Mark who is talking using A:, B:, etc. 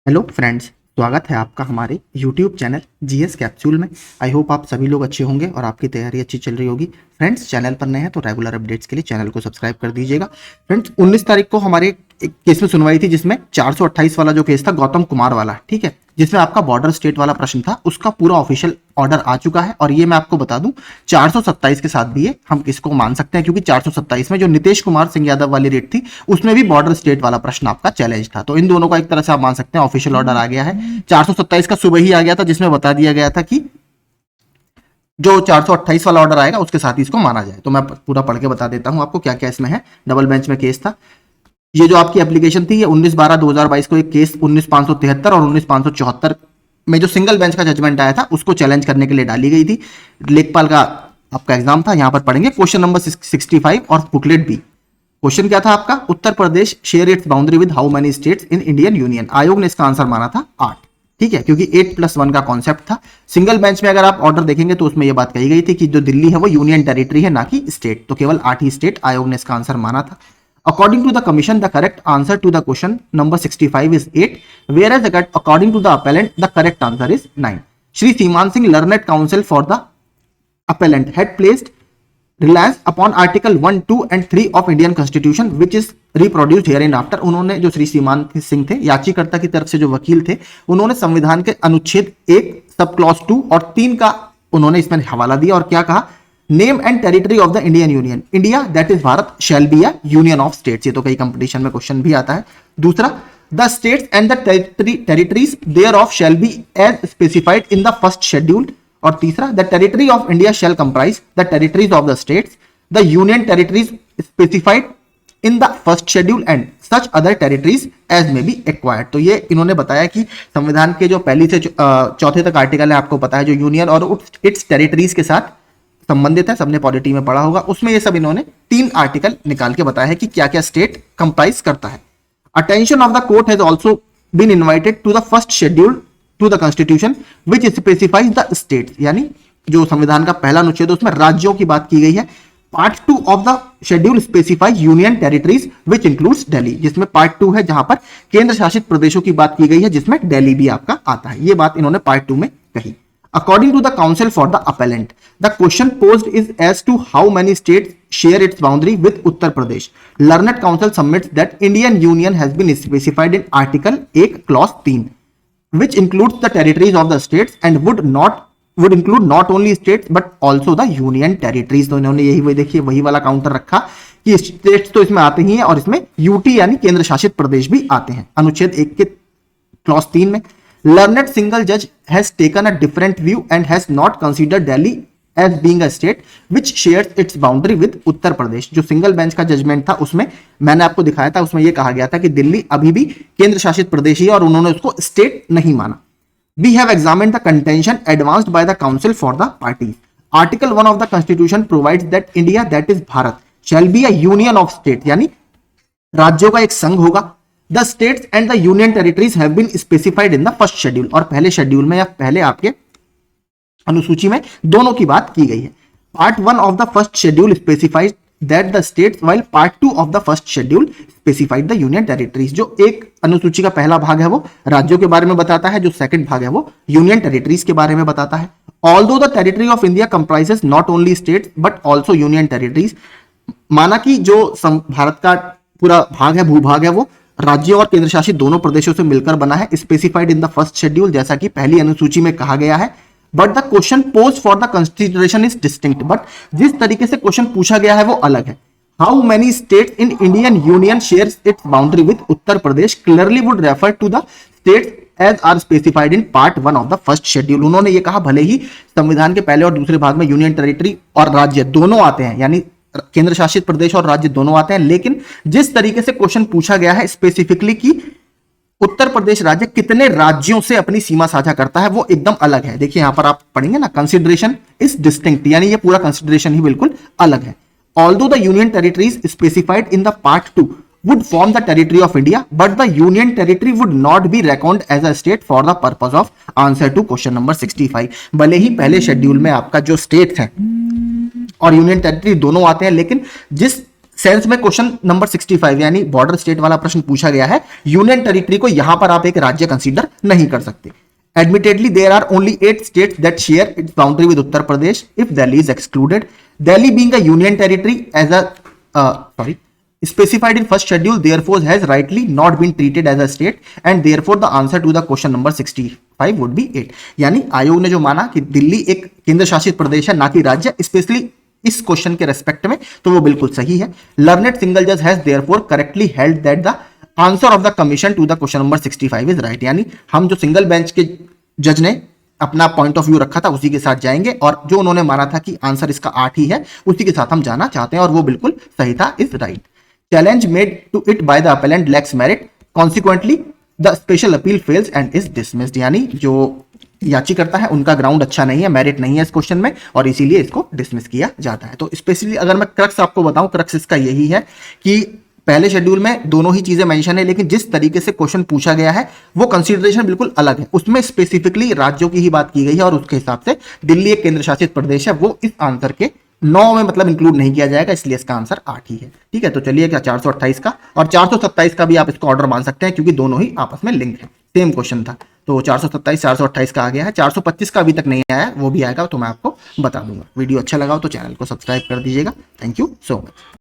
A: Hello friends, स्वागत है आपका हमारे यूट्यूब चैनल जीएस कैप्सूल में। आई होप आप सभी लोग अच्छे होंगे और आपकी तैयारी अच्छी चल रही होगी। फ्रेंड्स, चैनल पर नए हैं तो रेगुलर अपडेट्स के लिए चैनल को सब्सक्राइब कर दीजिएगा। फ्रेंड्स, 19 तारीख को हमारे एक केस में सुनवाई थी जिसमें 428 वाला जो केस था गौतम कुमार वाला, ठीक है, जिसमें आपका बॉर्डर स्टेट वाला प्रश्न था, उसका पूरा ऑफिशियल ऑर्डर आ चुका है। और ये मैं आपको बता दूं 427 के साथ भी ये हम इसको मान सकते हैं, क्योंकि 427 में जो नीतीश कुमार सिंह यादव वाली रेट थी उसमें भी बॉर्डर स्टेट वाला प्रश्न आपका चैलेंज था। तो इन दोनों का एक तरह से आप मान सकते हैं ऑफिशियल ऑर्डर आ गया है। 427 का सुबह ही आ गया था, जिसमें बता दिया गया था कि जो 428 वाला ऑर्डर आएगा उसके साथ ही इसको माना जाए। तो मैं पूरा पढ़ के बता देता हूं आपको क्या क्या इसमें है। डबल बेंच में केस था। ये जो आपकी एप्लीकेशन थी, ये 19/12/2022 को एक केस 19,573 और 19,574 में जो सिंगल बेंच का जजमेंट आया था उसको चैलेंज करने के लिए डाली गई थी। लेखपाल का आपका एग्जाम था। यहां पर पढ़ेंगे क्वेश्चन नंबर 65 और बुकलेट बी। क्वेश्चन क्या था आपका? Uttar Pradesh share its boundary with how many states in Indian union. आयोग ने इसका आंसर माना था 8, ठीक है, क्योंकि 8+1 का कॉन्सेप्ट था। सिंगल बेंच में अगर आप ऑर्डर देखेंगे तो उसमें यह बात कही गई थी कि जो दिल्ली है वो यूनियन टेरिटरी है, ना कि स्टेट। तो केवल 8 ही स्टेट आयोग ने इसका आंसर माना था। According to the commission, the correct answer to the question number 65 is 8, whereas according to the appellant, the correct answer is 9. Shri Seeman Singh, learned counsel for the appellant, had placed reliance upon Article 1, 2 and 3 of Indian Constitution, which is reproduced hereinafter. उन्होंने जो श्री सीमान सिंह थे, याचिकाकर्ता की तरफ से जो वकील थे, उन्होंने संविधान के अनुच्छेद 1 सब क्लॉज 2 और 3 का उन्होंने इसमें हवाला दिया और क्या कहा? Name and territory of the Indian union, India that is Bharat shall be a union of states. ये तो कई कंपटीशन में क्वेश्चन भी आता है। दूसरा, the states and the territories thereof shall be as specified in the first schedule. और तीसरा, the territory of India shall comprise the territories of the states, the union territories specified in the first schedule and such other territories as may be acquired. तो ये इन्होंने बताया कि संविधान के जो पहली से चौथे तक आर्टिकल है, आपको पता है, जो यूनियन और इट्स टेरिटरीज के साथ संबंधित है, सबने पॉलिटी में पढ़ा होगा, उसमें ये सब इन्होंने 3 आर्टिकल निकाल के बताया है कि क्या क्या स्टेट कंप्राइज करता है। Attention of the court has also been invited to the first schedule to the constitution which specifies the states, यानी जो संविधान का पहला अनुच्छेद उसमें राज्यों की बात की गई है। Part 2 of the schedule specify union territories which includes Delhi, जिसमें पार्ट 2 है जहां पर केंद्र शासित प्रदेशों की बात की गई है, जिसमें दिल्ली भी आपका आता है। ये बात इन्होंने पार्ट 2 में कही। According to the counsel for the appellant, the question posed is as to how many states share its boundary with Uttar Pradesh. Learned counsel submits that Indian Union has been specified in Article 1, Clause 3, which includes the territories of the states and would include not only states but also the union territories. तो इन्होंने यही देखिए वही वाला counter रखा कि states तो इसमें आते ही हैं और इसमें यूटी यानी केंद्र शासित प्रदेश भी आते हैं, अनुच्छेद 1 के क्लॉज 3 में। Learned single judge has taken a different view and has not considered Delhi as being a state which shares its boundary with Uttar Pradesh. जो सिंगल बेंच का जजमेंट था उसमें मैंने आपको दिखाया था, उसमें यह कहा गया था कि दिल्ली अभी भी केंद्र शासित प्रदेश ही है और उन्होंने उसको स्टेट नहीं माना। We have examined the contention advanced by the counsel for the parties. Article 1 of the Constitution provides that India, that is Bharat, shall be a union of states, यानी राज्यों का एक संघ होगा। The states and the union territories have been specified in the first schedule, और पहले schedule में या पहले आपके अनुसूची में दोनों की बात की गई है। Part 1 of the first schedule specifies that the states, while Part 2 of the first schedule specified the union territories। जो एक अनुसूची का पहला भाग है वो राज्यों के बारे में बताता है, जो सेकंड भाग है वो यूनियन टेरिटरीज के बारे में बताता है। Although the territory of India comprises not only states but also union territories, माना कि जो भारत का पूरा भाग है, भूभाग है, वो राज्यों और केंद्र शासित दोनों प्रदेशों से मिलकर बना है, specified in the first schedule, जैसा कि पहली अनुसूची में कहा गया है। But the question pose for the consideration is distinct, but जिस तरीके से क्वेश्चन पूछा गया है वो अलग है। How many states in Indian union shares its boundary with Uttar Pradesh clearly would refer to the states as are specified in part 1 of the first schedule. उन्होंने ये कहा भले ही संविधान के पहले और दूसरे भाग में यूनियन टेरिटरी और राज्य दोनों आते हैं, यानी केंद्र शासित प्रदेश और राज्य दोनों आते हैं, लेकिन जिस तरीके से क्वेश्चन पूछा गया है स्पेसिफिकली कि उत्तर प्रदेश राज्य कितने राज्यों से अपनी सीमा साझा करता है, वो एकदम अलग है। देखिए यहां पर आप पढ़ेंगे ना, कंसिडरेशन इज डिस्टिंक्ट, यानी ये पूरा कंसिडरेशन ही बिल्कुल अलग है। Although the union territories specified in the part 2 would form the territory of India, but the union territory would not be reckoned as a state for the purpose of answer to question number 65। भले ही पहले schedule में आपका जो state है और union territory दोनों आते हैं, लेकिन जिस सेंस में क्वेश्चन नंबर 65 यानी बॉर्डर स्टेट वाला प्रश्न पूछा गया है। यूनियन टेरिटरी को यहां पर आप एक राज्य कंसीडर नहीं कर सकते। Admittedly, there are only 8 states that share its boundary with Uttar Pradesh if Delhi is excluded. Delhi being a union territory as a specified in first schedule, therefore has rightly not been treated as a state, and therefore the answer to the question number 65 would be 8. यानी आयोग ने जो माना कि दिल्ली एक केंद्र शासित प्रदेश है ना कि राज्य, स्पेशली इस क्वेश्चन के रेस्पेक्ट में, तो वो बिल्कुल सही है। लर्नेड सिंगल जज has therefore correctly held that the answer of the commission to the question number 65 is right. यानी हम जो सिंगल बेंच के जज ने अपना पॉइंट ऑफ व्यू रखा था उसी के साथ जाएंगे, और जो उन्होंने माना था कि आंसर इसका 8 ही है उसी के साथ हम जाना चाहते हैं, और वो बिल्कुल सही था, is right. Challenge made to it by the appellant lacks merit, consequently the special appeal fails and is dismissed. यानी जो याचिकर्ता है उनका ग्राउंड अच्छा नहीं है, मेरिट नहीं है इस क्वेश्चन में, और इसीलिए इसको डिसमिस किया जाता है। तो स्पेशली अगर मैं क्रक्स आपको बताऊं, क्रक्स इसका यही है कि पहले शेड्यूल में दोनों ही चीजें मेंशन है, लेकिन जिस तरीके से क्वेश्चन पूछा गया है वो कंसीडरेशन बिल्कुल अलग है। उसमें स्पेसिफिकली राज्यों की ही बात की गई है, और उसके हिसाब से दिल्ली एक केंद्र शासित प्रदेश है, वो इस आंसर के 9 में मतलब इंक्लूड नहीं किया जाएगा, इसलिए इसका आंसर 8 ही है। ठीक है, तो चलिए क्या 428 का और 427 का भी आप इसको ऑर्डर मान सकते हैं, क्योंकि दोनों ही आपस में लिंक है, सेम क्वेश्चन था। तो 427 428 का आ गया है, 425 का अभी तक नहीं आया है, वो भी आएगा तो मैं आपको बता दूंगा। वीडियो अच्छा लगा हो तो चैनल को सब्सक्राइब कर दीजिएगा। Thank you so much.